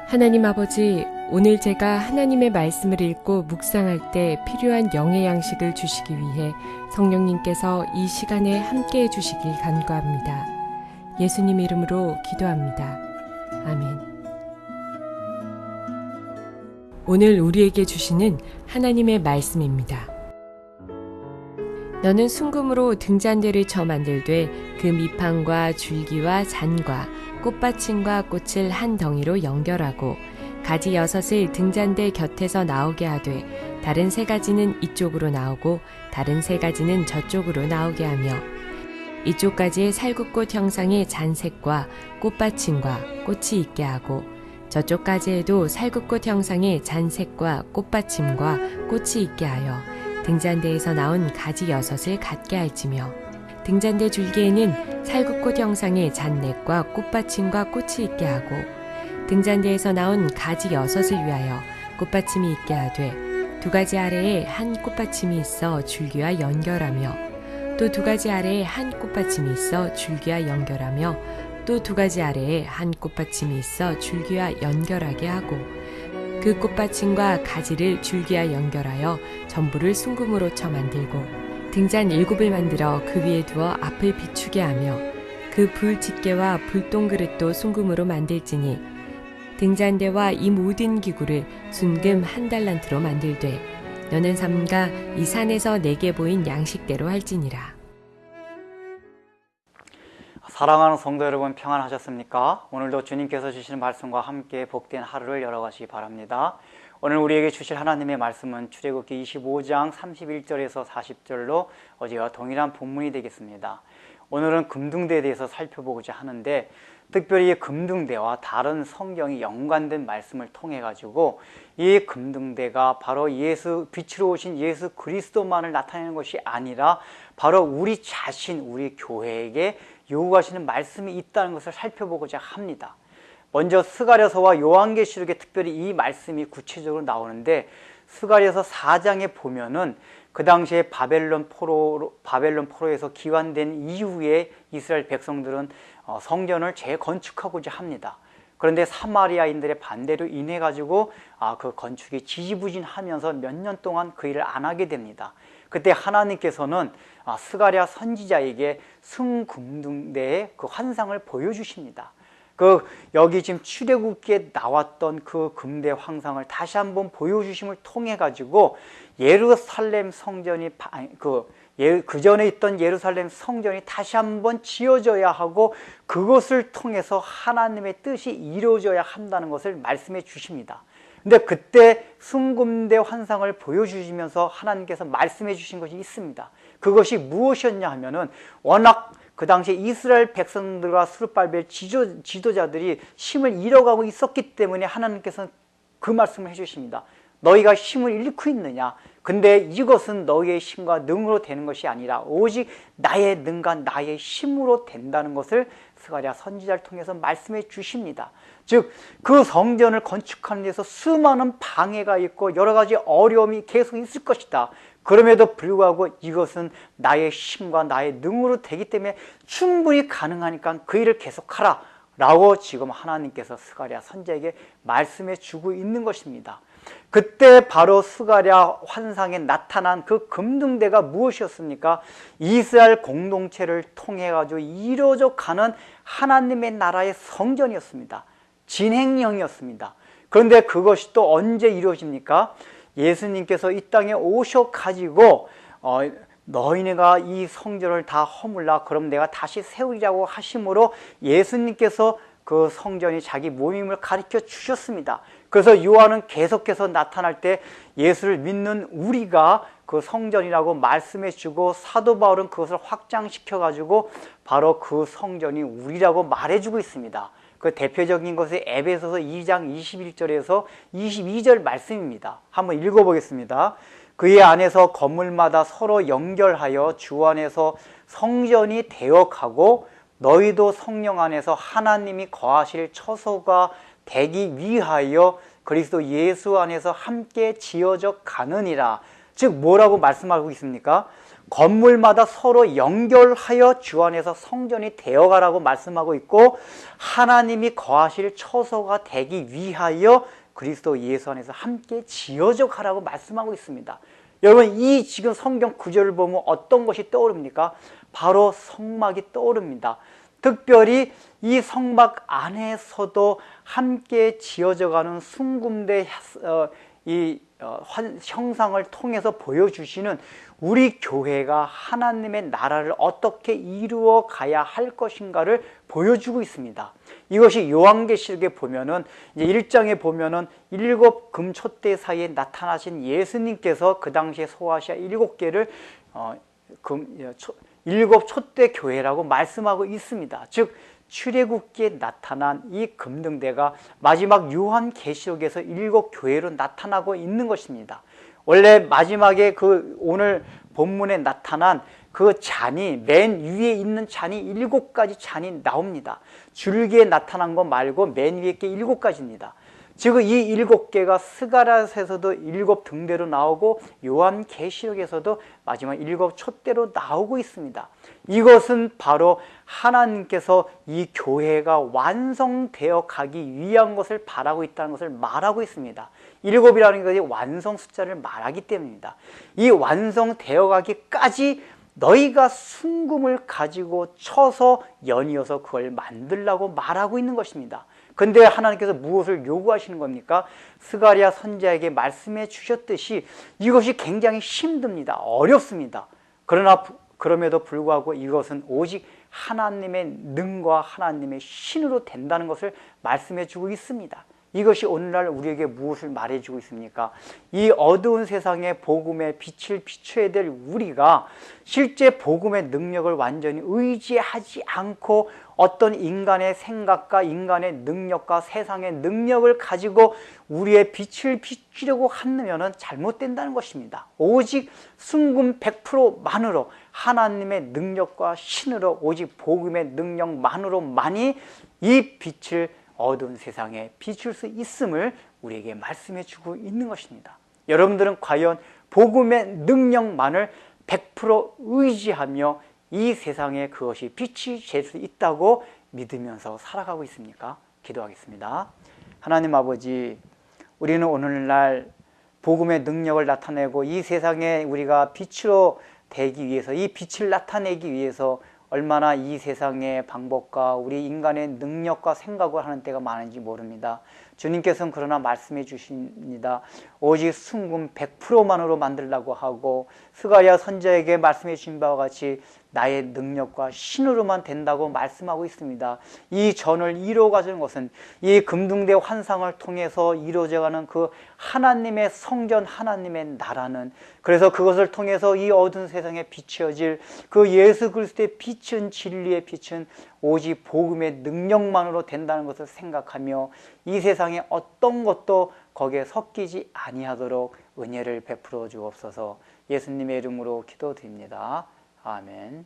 하나님 아버지, 오늘 제가 하나님의 말씀을 읽고 묵상할 때 필요한 영의 양식을 주시기 위해 성령님께서 이 시간에 함께해 주시길 간구합니다. 예수님 이름으로 기도합니다. 아멘. 오늘 우리에게 주시는 하나님의 말씀입니다. 너는 순금으로 등잔대를 쳐 만들되 그 밑판과 줄기와 잔과 꽃받침과 꽃을 한 덩이로 연결하고 가지 6을 등잔대 곁에서 나오게 하되 다른 3가지는 이쪽으로 나오고 다른 3가지는 저쪽으로 나오게 하며 이쪽 가지에 살구꽃 형상의 잔색과 꽃받침과 꽃이 있게 하고 저쪽 가지에도 살구꽃 형상의 잔색과 꽃받침과 꽃이 있게 하여 등잔대에서 나온 가지 6을 갖게 할지며 등잔대 줄기에는 살구꽃 형상의 잔넥과 꽃받침과 꽃이 있게 하고 등잔대에서 나온 가지 6을 위하여 꽃받침이 있게 하되 2가지 아래에 한 꽃받침이 있어 줄기와 연결하며 또 2가지 아래에 한 꽃받침이 있어 줄기와 연결하며 또 2가지 아래에 한 꽃받침이 있어 줄기와 연결하게 하고 그 꽃받침과 가지를 줄기와 연결하여 전부를 순금으로 쳐 만들고 등잔 7을 만들어 그 위에 두어 앞을 비추게 하며 그 불 집게와 불똥 그릇도 순금으로 만들지니 등잔대와 이 모든 기구를 순금 1달란트로 만들되 너는 삼가 이 산에서 내게 보인 양식대로 할지니라. 사랑하는 성도 여러분, 평안하셨습니까? 오늘도 주님께서 주시는 말씀과 함께 복된 하루를 열어가시기 바랍니다. 오늘 우리에게 주실 하나님의 말씀은 출애굽기 25장 31절에서 40절로 어제와 동일한 본문이 되겠습니다. 오늘은 금등대에 대해서 살펴보고자 하는데, 특별히 금등대와 다른 성경이 연관된 말씀을 통해 가지고 이 금등대가 바로 빛으로 오신 예수 그리스도만을 나타내는 것이 아니라 바로 우리 자신, 우리 교회에게 요구하시는 말씀이 있다는 것을 살펴보고자 합니다. 먼저 스가랴서와 요한계시록에 특별히 이 말씀이 구체적으로 나오는데, 스가랴서 4장에 보면은 그 당시에 바벨론 포로에서 기환된 이후에 이스라엘 백성들은 성전을 재건축하고자 합니다. 그런데 사마리아인들의 반대로 인해 가지고 그 건축이 지지부진하면서 몇 년 동안 그 일을 안 하게 됩니다. 그때 하나님께서는 스가랴 선지자에게 승금등대의 그 환상을 보여주십니다. 여기 지금 출애굽기에 나왔던 그 금대 환상을 다시 한번 보여주심을 통해 가지고 예루살렘 성전이 그 전에 있던 예루살렘 성전이 다시 한번 지어져야 하고 그것을 통해서 하나님의 뜻이 이루어져야 한다는 것을 말씀해 주십니다. 근데 그때 순금대 환상을 보여주시면서 하나님께서 말씀해 주신 것이 있습니다. 그것이 무엇이었냐 하면은, 워낙 그 당시에 이스라엘 백성들과 스룹바벨 지도자들이 힘을 잃어가고 있었기 때문에 하나님께서는 그 말씀을 해주십니다. 너희가 힘을 잃고 있느냐? 근데 이것은 너희의 힘과 능으로 되는 것이 아니라 오직 나의 능과 나의 힘으로 된다는 것을 스가랴 선지자를 통해서 말씀해 주십니다. 즉, 그 성전을 건축하는 데서 수많은 방해가 있고 여러 가지 어려움이 계속 있을 것이다. 그럼에도 불구하고 이것은 나의 힘과 나의 능으로 되기 때문에 충분히 가능하니까 그 일을 계속하라 라고 지금 하나님께서 스가랴 선지자에게 말씀해 주고 있는 것입니다. 그때 바로 스가랴 환상에 나타난 그 금등대가 무엇이었습니까? 이스라엘 공동체를 통해 가지고 이루어져 가는 하나님의 나라의 성전이었습니다. 진행형이었습니다. 그런데 그것이 또 언제 이루어집니까? 예수님께서 이 땅에 오셔가지고 너희네가 이 성전을 다 허물라, 그럼 내가 다시 세우리라고 하심으로 예수님께서 그 성전이 자기 몸임을 가르쳐 주셨습니다. 그래서 요한은 계속해서 나타날 때 예수를 믿는 우리가 그 성전이라고 말씀해 주고, 사도 바울은 그것을 확장시켜 가지고 바로 그 성전이 우리라고 말해 주고 있습니다. 그 대표적인 것이 에베소서 2장 21절에서 22절 말씀입니다. 한번 읽어보겠습니다. 그의 안에서 건물마다 서로 연결하여 주 안에서 성전이 되어가고 너희도 성령 안에서 하나님이 거하실 처소가 되기 위하여 그리스도 예수 안에서 함께 지어져 가느니라. 즉 뭐라고 말씀하고 있습니까? 건물마다 서로 연결하여 주 안에서 성전이 되어가라고 말씀하고 있고, 하나님이 거하실 처소가 되기 위하여 그리스도 예수 안에서 함께 지어져 가라고 말씀하고 있습니다. 여러분, 이 지금 성경 구절을 보면 어떤 것이 떠오릅니까? 바로 성막이 떠오릅니다. 특별히 이 성막 안에서도 함께 지어져가는 숭금대 형상을 통해서 보여주시는 우리 교회가 하나님의 나라를 어떻게 이루어 가야 할 것인가를 보여주고 있습니다. 이것이 요한계시록에 보면은 이제 1장에 보면은 7금 촛대 사이에 나타나신 예수님께서 그 당시에 소아시아 7개를 7 촛대 교회라고 말씀하고 있습니다. 즉 출애굽기에 나타난 이 금등대가 마지막 요한계시록에서 7 교회로 나타나고 있는 것입니다. 원래 마지막에 그 오늘 본문에 나타난 그 잔이, 맨 위에 있는 잔이 7가지 잔이 나옵니다. 줄기에 나타난 것 말고 맨 위에 게 7가지입니다. 즉 이 7개가 스가랴서에서도 7 등대로 나오고 요한계시록에서도 마지막 7 촛대로 나오고 있습니다. 이것은 바로 하나님께서 이 교회가 완성되어 가기 위한 것을 바라고 있다는 것을 말하고 있습니다. 7이라는 것이 완성 숫자를 말하기 때문입니다. 이 완성되어 가기까지 너희가 순금을 가지고 쳐서 연이어서 그걸 만들라고 말하고 있는 것입니다. 근데 하나님께서 무엇을 요구하시는 겁니까? 스가랴 선지자에게 말씀해 주셨듯이 이것이 굉장히 힘듭니다. 어렵습니다. 그럼에도 불구하고 이것은 오직 하나님의 능과 하나님의 신으로 된다는 것을 말씀해 주고 있습니다. 이것이 오늘날 우리에게 무엇을 말해주고 있습니까? 이 어두운 세상에 복음의 빛을 비춰야 될 우리가 실제 복음의 능력을 완전히 의지하지 않고 어떤 인간의 생각과 인간의 능력과 세상의 능력을 가지고 우리의 빛을 비추려고 하면 잘못된다는 것입니다. 오직 순금 100%만으로 하나님의 능력과 신으로 오직 복음의 능력만으로만이 이 빛을 어두운 세상에 비출 수 있음을 우리에게 말씀해 주고 있는 것입니다. 여러분들은 과연 복음의 능력만을 100% 의지하며 이 세상에 그것이 빛이 될 수 있다고 믿으면서 살아가고 있습니까? 기도하겠습니다. 하나님 아버지, 우리는 오늘날 복음의 능력을 나타내고 이 세상에 우리가 빛으로 되기 위해서, 이 빛을 나타내기 위해서 얼마나 이 세상의 방법과 우리 인간의 능력과 생각을 하는 때가 많은지 모릅니다. 주님께서는 그러나 말씀해 주십니다. 오직 순금 100%만으로 만들라고 하고 스가랴 선지자에게 말씀해 주신 바와 같이 나의 능력과 신으로만 된다고 말씀하고 있습니다. 이 전을 이루어가는 것은 이 금등대 환상을 통해서 이루어져가는 그 하나님의 성전, 하나님의 나라는, 그래서 그것을 통해서 이 어두운 세상에 비춰질 그 예수 그리스도의 빛은, 진리의 빛은 오직 복음의 능력만으로 된다는 것을 생각하며 이 세상에 어떤 것도 거기에 섞이지 아니하도록 은혜를 베풀어 주옵소서. 예수님의 이름으로 기도드립니다. 아멘.